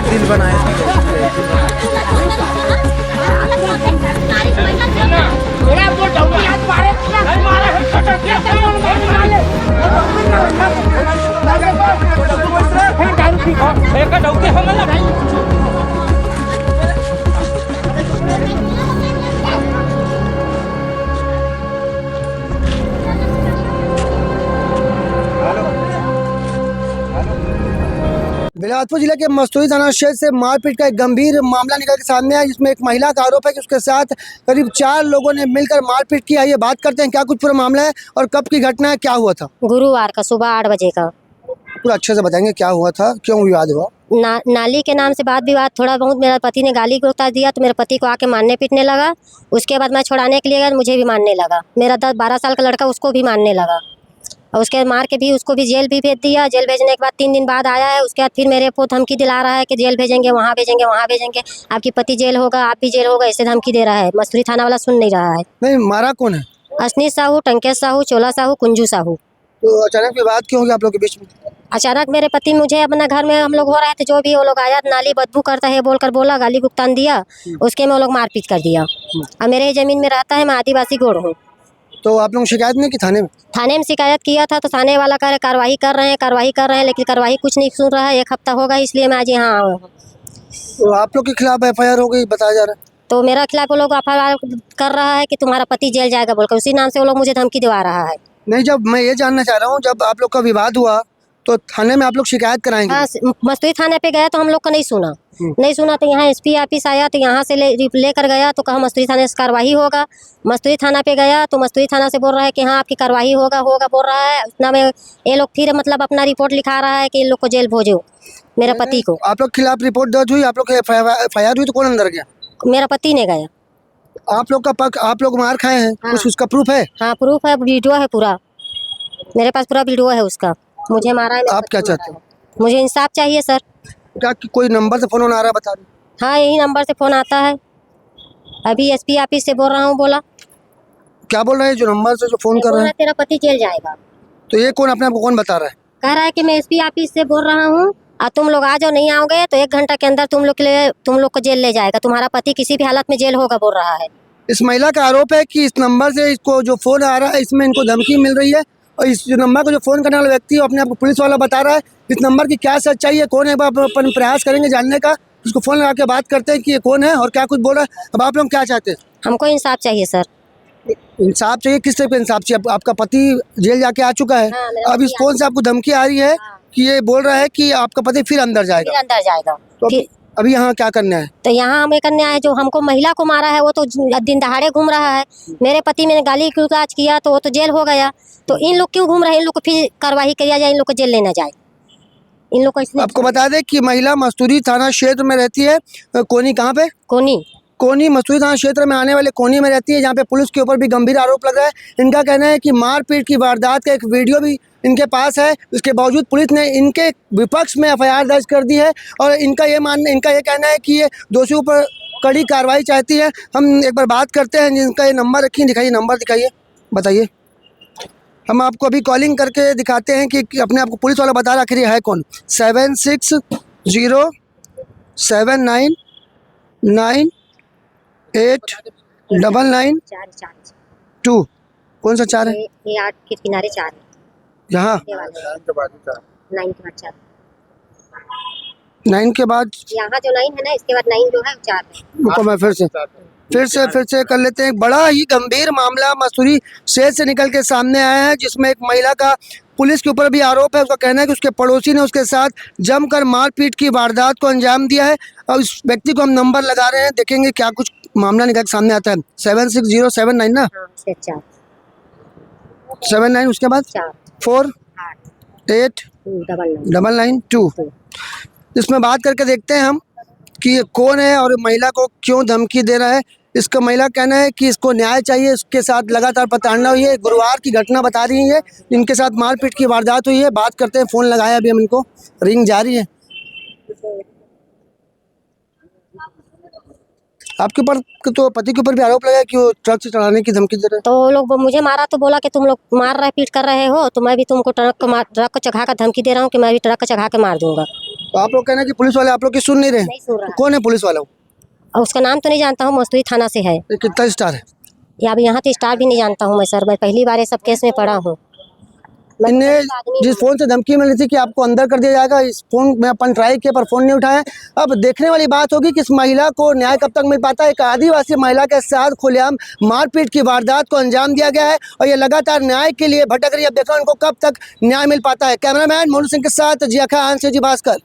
दिल बनाए बिलासपुर जिले के मस्तूरी थाना क्षेत्र से मारपीट का एक गंभीर मामला निकल के सामने आया, जिसमें एक महिला का आरोप है कि उसके साथ करीब 4 लोगों ने मिलकर मारपीट किया। ये बात करते हैं क्या कुछ पूरा मामला है और कब की घटना है, क्या हुआ था। गुरुवार का सुबह 8 बजे का। पूरा अच्छे से बताएंगे क्या हुआ था, क्यों विवाद हुआ। नाली के नाम से बात विवाद थोड़ा बहुत, मेरा पति ने गाली गुस्सा दिया तो मेरे पति को आके मारने पीटने लगा। उसके बाद मैं छुड़ाने के लिए गया, मुझे भी मारने लगा। मेरा 10-12 साल का लड़का उसको भी मारने लगा और उसके मार के भी उसको भी जेल भी भेज दिया। जेल भेजने के बाद 3 दिन बाद आया है। उसके बाद फिर मेरे को धमकी दिला रहा है कि जेल भेजेंगे, वहाँ भेजेंगे, वहाँ भेजेंगे, आपकी पति जेल होगा, आप भी जेल होगा, ऐसे धमकी दे रहा है। मस्तूरी थाना वाला सुन नहीं रहा है। नहीं, मारा कौन है। असनी साहू, टंकेश साहू, चोला साहू, कुंजू साहू। तो अचानक विवाद क्यों हो गया आप लोग के बीच में। अचानक मेरे पति मुझे अपना घर में हम लोग हो रहे थे, जो भी वो लोग आया, नाली बदबू करता है बोलकर बोला, गाली गुप्तान दिया। उसके में वो लोग मारपीट कर दिया। अब मेरे ही जमीन में रहता है, मैं आदिवासी गोड़ हूँ। तो आप लोग शिकायत नहीं की थाने में। थाने में शिकायत किया था तो थाने वाला कह रहे कार्रवाई कर रहे हैं, लेकिन कार्रवाई कुछ नहीं सुन रहा है। 1 हफ्ता होगा, इसलिए मैं आज यहाँ आया हूँ। तो आप लोग के खिलाफ FIR हो गई बताया जा रहा है। तो मेरा खिलाफ वो लोग FIR कर रहा है कि तुम्हारा पति जेल जाएगा बोलकर, उसी नाम से वो लोग मुझे धमकी दिवा रहा है। नहीं, जब मैं ये जानना चाह रहा हूँ, जब आप लोग का विवाद हुआ तो थाने में आप लोग शिकायत कराएंगे। हाँ, मस्तूरी थाने पे गया तो हम लोग को नहीं सुना। तो यहाँ SP ऑफिस आया तो यहाँ से लेकर गया तो कहा मस्तूरी थाने से कार्रवाई होगा। मस्तूरी थाना पे गया तो मस्तूरी थाना से बोल रहा है कि हाँ आपकी कार्रवाई होगा बोल रहा है। उतना में ये लोग फिर मतलब अपना रिपोर्ट लिखा रहा है कि इन लोग को जेल भेजो, मेरे पति को। आप लोग खिलाफ रिपोर्ट दर्ज हुई, आप लोग FIR हुई, तो कौन अंदर गया। मेरा पति ने गया। आप लोग का पक्ष, आप लोग मार खाए हैं। हाँ। कुछ उसका प्रूफ है। हाँ प्रूफ है, वीडियो है पूरा, मेरे पास पूरा वीडियो है उसका। मुझे मारा है। आप क्या चाहते हो। मुझे इंसाफ चाहिए सर। क्या कोई नंबर से फोन आ रहा है, बता रही। हाँ यही नंबर से फोन आता है। अभी SP ऑफिस से बोल रहा हूँ। बोला क्या बोल रहे हैं, जो नंबर से जो फोन कर रहे हैं। तेरा पति जेल जाएगा। तो ये कौन अपने आप को कौन बता रहा है। कह रहा है कि मैं SP ऑफिस से बोल रहा हूँ और तुम लोग आ जाओ, नहीं आओगे तो 1 घंटा के अंदर तुम लोग को जेल ले जाएगा, तुम्हारा पति किसी भी हालत में जेल होगा बोल रहा है। इस महिला का आरोप है कि इस नंबर से इसको जो फोन आ रहा है, इसमें इनको धमकी मिल रही है और इस नंबर को जो फोन करने वाला व्यक्ति अपने आप को पुलिस वाला बता रहा है। इस नंबर की क्या सच्चाई है, कौन है, अपन प्रयास करेंगे जानने का। उसको फोन लगा के बात करते हैं कि ये कौन है और क्या कुछ बोल रहा है। अब आप लोग क्या चाहते हैं। हमको इंसाफ चाहिए सर। इंसाफ चाहिए, किस तरह का इंसाफ चाहिए। आपका पति जेल जाके आ चुका है। हाँ, अब इस फोन से आपको धमकी आ रही है कि ये बोल रहा है कि आपका पति फिर अंदर जाएगा। तो अभी यहाँ क्या करना है। तो यहाँ हमें करने आए, जो हमको महिला को मारा है वो तो दिन दहाड़े घूम रहा है। मेरे पति मैंने गाली गुस्ताज किया तो वो तो जेल हो गया। तो इन लोग क्यों घूम रहे हैं, इन लोग को फिर कार्रवाई किया जाए, इन लोग को जेल लेना जाए। इन लोग को आपको बता दें कि महिला मस्तूरी थाना क्षेत्र में रहती है। कोनी कहाँ पे। कोनी मस्तूरी थाना क्षेत्र में आने वाले कोनी में रहती है, जहाँ पे पुलिस के ऊपर भी गंभीर आरोप लग रहा है। इनका कहना है कि मारपीट की वारदात का एक वीडियो भी इनके पास है। उसके बावजूद पुलिस ने इनके विपक्ष में FIR दर्ज कर दी है और इनका ये कहना है कि ये दोषियों पर कड़ी कार्रवाई चाहती है। हम एक बार बात करते हैं जिनका ये नंबर रखिए, दिखाइए नंबर, दिखाइए, बताइए। हम आपको अभी कॉलिंग करके दिखाते हैं कि अपने आपको पुलिस वाला बता रहा आखिर है कौन। 7607998992। कौन सा 4 है। ये 8 के किनारे 4 है। यहाँ 9 के बाद यहाँ जो 9 है ना, इसके बाद 9 जो है 4 है। रुको मैं फिर से कर लेते हैं। एक बड़ा ही गंभीर मामला मस्तूरी शहर से निकल के सामने आया है, जिसमें एक महिला का पुलिस के ऊपर भी आरोप है। उसका कहना है कि उसके पड़ोसी ने उसके साथ जमकर मारपीट की वारदात को अंजाम दिया है और उस व्यक्ति को हम नंबर लगा रहे हैं, देखेंगे क्या कुछ मामला निकल के सामने आता है। 76079 ना, 79, उसके बाद 489992। इसमें बात करके देखते हैं हम कि ये कौन है और महिला को क्यों धमकी दे रहा है। इसका महिला कहना है कि इसको न्याय चाहिए, इसके साथ लगातार प्रताड़ना हुई है। गुरुवार की घटना बता रही है, इनके साथ मारपीट की वारदात हुई है। बात करते हैं, फ़ोन लगाया अभी हम इनको, रिंग जारी है। आपके ऊपर तो पति के ऊपर भी आरोप लगा है कि वो ट्रक से चढ़ाने की धमकी दे रहे हैं। तो वो लोग मुझे मारा तो बोला कि तुम लोग मार रहे पीट कर रहे हो, तो मैं भी तुमको ट्रक को चढ़ा कर धमकी दे रहा हूँ कि मैं भी ट्रक को चढ़ा के मार दूंगा। तो आप लोग कहना है कि पुलिस वाले आप लोग की सुन नहीं रहे। नहीं सुन रहा। कौन है पुलिस वाला? और उसका नाम तो नहीं जानता हूँ, मस्तूरी थाना से है। ये कितना स्टार है? या अब यहाँ तो स्टाफ भी नहीं जानता हूँ मैं सर, मैं पहली बार ये सब केस में पड़ा हूँ। इन्हें जिस फोन से धमकी मिली थी कि आपको अंदर कर दिया जाएगा, इस फोन में अपन ट्राई किया पर फोन नहीं उठाया। अब देखने वाली बात होगी कि इस महिला को न्याय कब तक मिल पाता है। एक आदिवासी महिला के साथ खुलेआम मारपीट की वारदात को अंजाम दिया गया है और ये लगातार न्याय के लिए भटक रही है। अब देखो इनको कब तक न्याय मिल पाता है। कैमरामैन मोनू सिंह के साथ जिया खान से जी भास्कर।